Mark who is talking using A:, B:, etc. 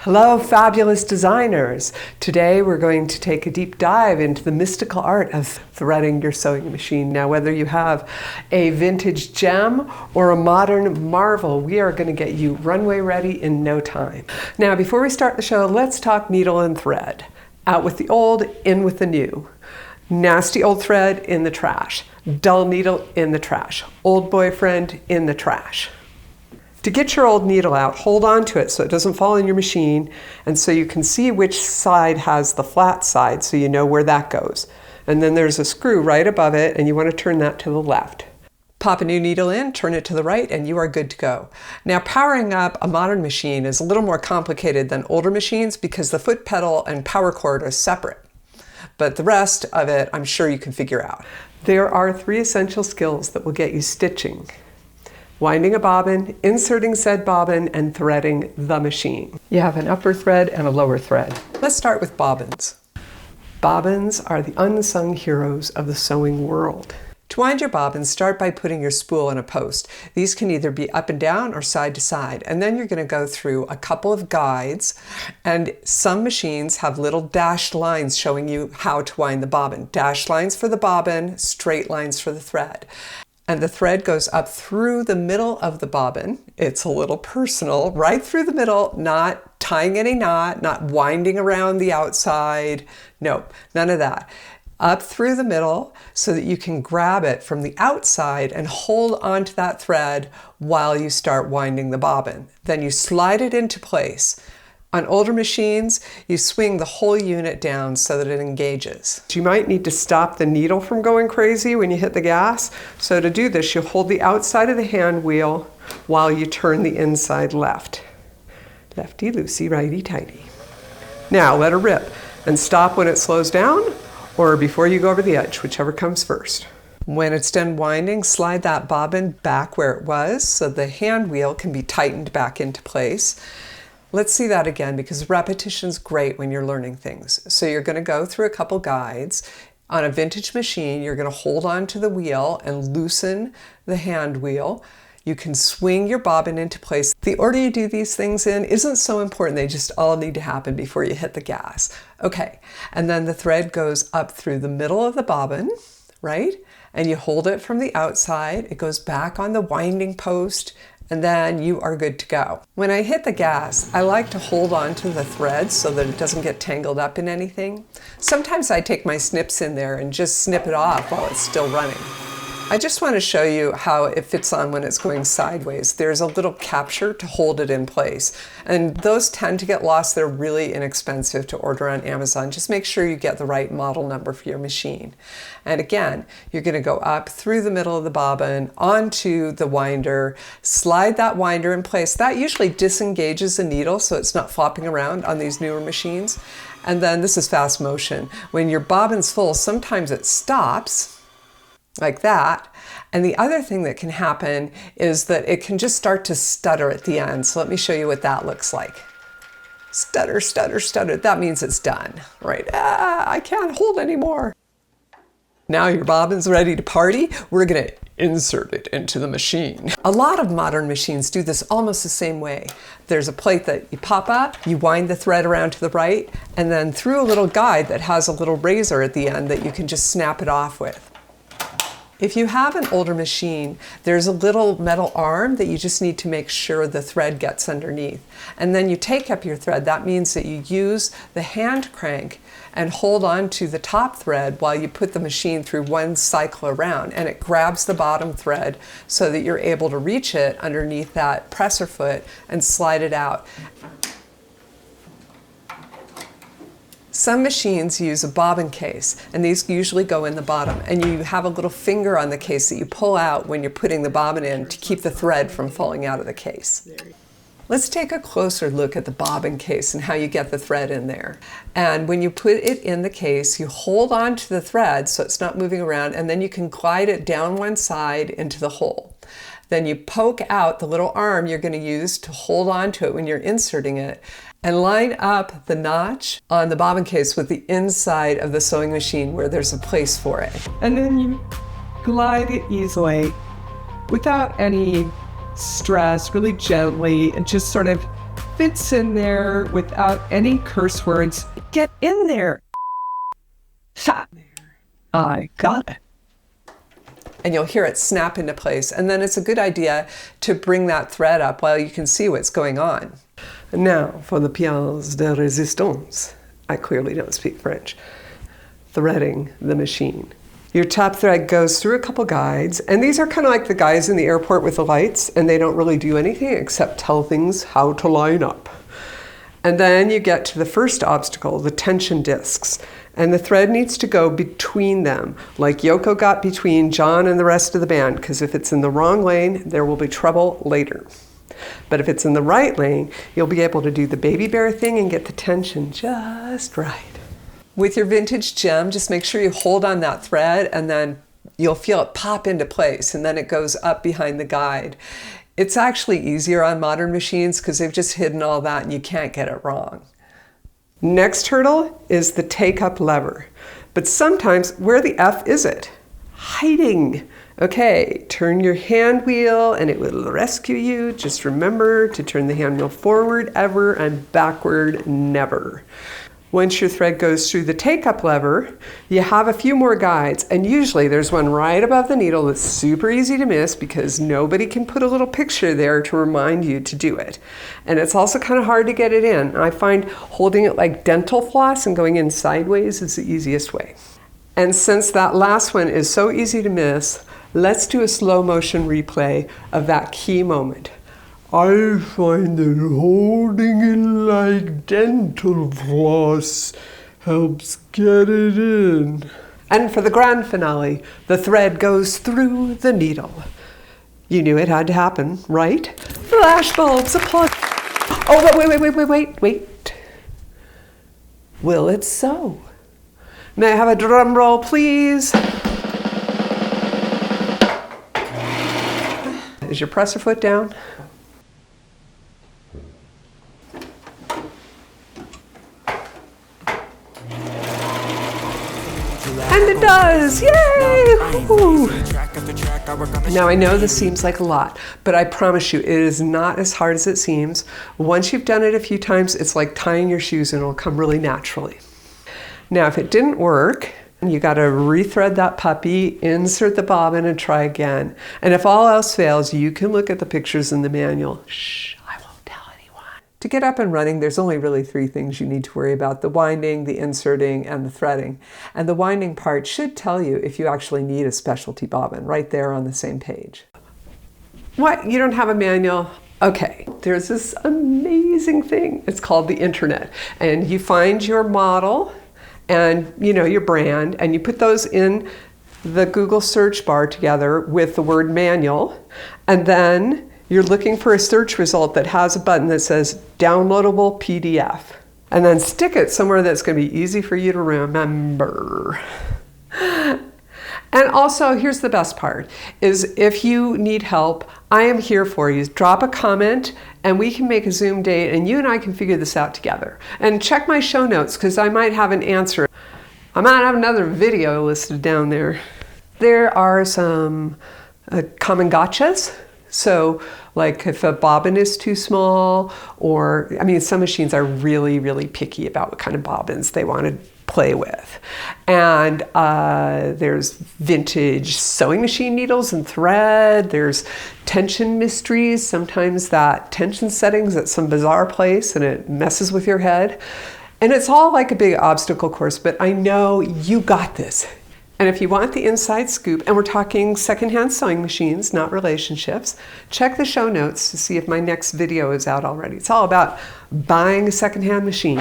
A: Hello, fabulous designers! Today we're going to take a deep dive into the mystical art of threading your sewing machine. Now, whether you have a vintage gem or a modern marvel, we are going to get you runway ready in no time. Now, before we start the show, let's talk needle and thread. Out with the old, in with the new. Nasty old thread in the trash. Dull needle in the trash. Old boyfriend in the trash. To get your old needle out, hold on to it so it doesn't fall in your machine, and so you can see which side has the flat side so you know where that goes. And then there's a screw right above it, and you want to turn that to the left. Pop a new needle in, turn it to the right, and you are good to go. Now, powering up a modern machine is a little more complicated than older machines because the foot pedal and power cord are separate. But the rest of it, I'm sure you can figure out. There are 3 essential skills that will get you stitching: winding a bobbin, inserting said bobbin, and threading the machine. You have an upper thread and a lower thread. Let's start with bobbins. Bobbins are the unsung heroes of the sewing world. To wind your bobbins, start by putting your spool in a post. These can either be up and down or side to side, and then you're going to go through a couple of guides, and some machines have little dashed lines showing you how to wind the bobbin. Dashed lines for the bobbin, straight lines for the thread. And the thread goes up through the middle of the bobbin. It's a little personal, right through the middle, not tying any knot, not winding around the outside. Nope, none of that. Up through the middle so that you can grab it from the outside and hold onto that thread while you start winding the bobbin. Then you slide it into place. On older machines, you swing the whole unit down so that it engages. You might need to stop the needle from going crazy when you hit the gas. So to do this, you hold the outside of the hand wheel while you turn the inside left. Lefty-loosey, righty-tighty. Now let her rip and stop when it slows down or before you go over the edge, whichever comes first. When it's done winding, slide that bobbin back where it was so the hand wheel can be tightened back into place. Let's see that again because repetition's great when you're learning things. So you're going to go through a couple guides. On a vintage machine, you're going to hold on to the wheel and loosen the hand wheel. You can swing your bobbin into place. The order you do these things in isn't so important. They just all need to happen before you hit the gas. Okay, and then the thread goes up through the middle of the bobbin, right? And you hold it from the outside. It goes back on the winding post, and then you are good to go. When I hit the gas, I like to hold on to the thread so that it doesn't get tangled up in anything. Sometimes I take my snips in there and just snip it off while it's still running. I just want to show you how it fits on when it's going sideways. There's a little capture to hold it in place. And those tend to get lost. They're really inexpensive to order on Amazon. Just make sure you get the right model number for your machine. And again, you're going to go up through the middle of the bobbin onto the winder, slide that winder in place. That usually disengages the needle so it's not flopping around on these newer machines. And then this is fast motion. When your bobbin's full, sometimes it stops like that. And the other thing that can happen is that it can just start to stutter at the end. So let me show you what that looks like. Stutter, stutter, stutter. That means it's done, right? I can't hold anymore. Now your bobbin's ready to party. We're gonna insert it into the machine. A lot of modern machines do this almost the same way. There's a plate that you pop up, you wind the thread around to the right, and then through a little guide that has a little razor at the end that you can just snap it off with. If you have an older machine, there's a little metal arm that you just need to make sure the thread gets underneath. And then you take up your thread. That means that you use the hand crank and hold on to the top thread while you put the machine through one cycle around, and it grabs the bottom thread so that you're able to reach it underneath that presser foot and slide it out. Some machines use a bobbin case, and these usually go in the bottom, and you have a little finger on the case that you pull out when you're putting the bobbin in to keep the thread from falling out of the case. Let's take a closer look at the bobbin case and how you get the thread in there. And when you put it in the case, you hold on to the thread so it's not moving around, and then you can glide it down one side into the hole. Then you poke out the little arm you're going to use to hold on to it when you're inserting it, and line up the notch on the bobbin case with the inside of the sewing machine where there's a place for it. And then you glide it easily without any stress, really gently, and just sort of
B: fits in there without any curse words. Get in there. Ha! I got it.
A: And you'll hear it snap into place. And then it's a good idea to bring that thread up while you can see what's going on. Now for the pièce de résistance. I clearly don't speak French. Threading the machine. Your top thread goes through a couple guides, and these are kind of like the guys in the airport with the lights, and they don't really do anything except tell things how to line up. And then you get to the first obstacle, the tension discs, and the thread needs to go between them, like Yoko got between John and the rest of the band, because if it's in the wrong lane, there will be trouble later. But if it's in the right lane, you'll be able to do the baby bear thing and get the tension just right. With your vintage gem, just make sure you hold on that thread and then you'll feel it pop into place and then it goes up behind the guide. It's actually easier on modern machines because they've just hidden all that and you can't get it wrong. Next hurdle is the take-up lever. But sometimes, where the F is it? Hiding. Okay, turn your hand wheel and it will rescue you. Just remember to turn the hand wheel forward ever and backward never. Once your thread goes through the take-up lever, you have a few more guides, and usually there's one right above the needle that's super easy to miss because nobody can put a little picture there to remind you to do it. And it's also kind of hard to get it in. I find holding it like dental floss and going in sideways is the easiest way. And since that last one is so easy to miss, let's do a slow motion replay of that key moment. I find that holding it like dental floss helps get it in. And for the grand finale, the thread goes through the needle. You knew it had to happen, right? Flashbulbs, applause. Oh, wait. Will it sew? May I have a drum roll, please? Is your presser foot down? And it does! Yay! Ooh. Now I know this seems like a lot, but I promise you it is not as hard as it seems. Once you've done it a few times, it's like tying your shoes and it'll come really naturally. Now if it didn't work, you got to rethread that puppy, insert the bobbin and try again. And if all else fails, you can look at the pictures in the manual. Shh. To get up and running, there's only really three things you need to worry about: the winding, the inserting, and the threading. And the winding part should tell you if you actually need a specialty bobbin right there on the same page. What? You don't have a manual? Okay, there's this amazing thing. It's called the internet. And you find your model and your brand, and you put those in the Google search bar together with the word manual, and then you're looking for a search result that has a button that says downloadable PDF. And then stick it somewhere that's going to be easy for you to remember. And also, here's the best part, is if you need help, I am here for you. Drop a comment and we can make a Zoom date and you and I can figure this out together. And check my show notes because I might have an answer. I might have another video listed down there. There are some common gotchas. So like if a bobbin is too small, or some machines are really, really picky about what kind of bobbins they want to play with. And there's vintage sewing machine needles and thread. There's tension mysteries. Sometimes that tension setting's at some bizarre place and it messes with your head. And it's all like a big obstacle course, but I know you got this. And if you want the inside scoop, and we're talking secondhand sewing machines, not relationships, check the show notes to see if my next video is out already. It's all about buying a secondhand machine.